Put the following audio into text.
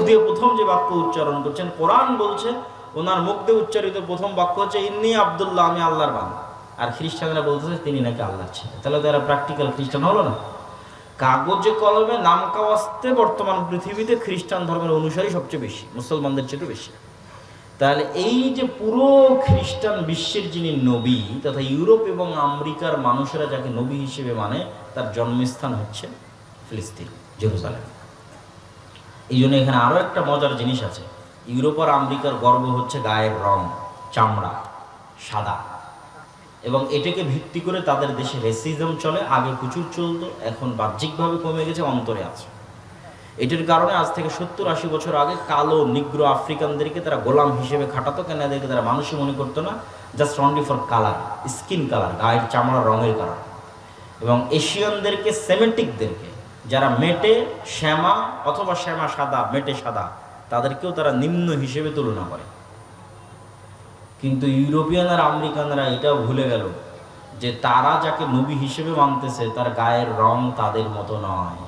দিয়ে প্রথম যে বাক্য উচ্চারণ করছেন, কোরআন বলছে ওনার মুখ দিয়ে উচ্চারিত প্রথম বাক্য হচ্ছে ইন্নী আব্দুল্লাহ, আমি আল্লাহর বান্দা। আর খ্রিস্টানরা বলতেছে তিনি নাকি আল্লাহর ছেলে। তাহলে তো এরা প্র্যাকটিক্যাল খ্রিস্টান হলো না? কাগজে কলমে নাম কাওয়াস্তে বর্তমান পৃথিবীতে খ্রিস্টান ধর্মের অনুসারী সবচেয়ে বেশি, মুসলমানদের চেয়ে বেশি। তাহলে এই যে পুরো খ্রিস্টান বিশ্বের যিনি নবী, তথা ইউরোপ এবং আমেরিকার মানুষেরা যাকে নবী হিসেবে মানে, তার জন্মস্থান হচ্ছে ফিলিস্তিন, জেরুজালেম। এই জন্য এখানে আরও একটা মজার জিনিস আছে। ইউরোপ আর আমেরিকার গর্ব হচ্ছে গায়ের রং, চামড়া সাদা, এবং এটাকে ভিত্তি করে তাদের দেশে রেসিজম চলে। আগে প্রচুর চলতো, এখন বাহ্যিকভাবে কমে গেছে, অন্তরে আছে। এটার কারণে আজ থেকে 70-80 বছর আগে কালো নিগ্রো আফ্রিকানদেরকে তারা গোলাম হিসেবে খাটাতো। কেন? এদেরকে তারা মানুষই মনে করতো না, just only for colour, skin colour, গায়ের চামড়ার রঙের কারণ। এবং এশিয়ানদেরকে, সেমেটিকদেরকে, যারা মেটে শ্যামা অথবা শ্যামা সাদা, মেটে সাদা, তাদেরকেও তারা নিম্ন হিসেবে তুলনা করে। কিন্তু ইউরোপিয়ান আর আমেরিকানরা এটাও ভুলে গেল যে তারা যাকে নবী হিসেবে মানতেছে তার গায়ের রং তাদের মতো নয়।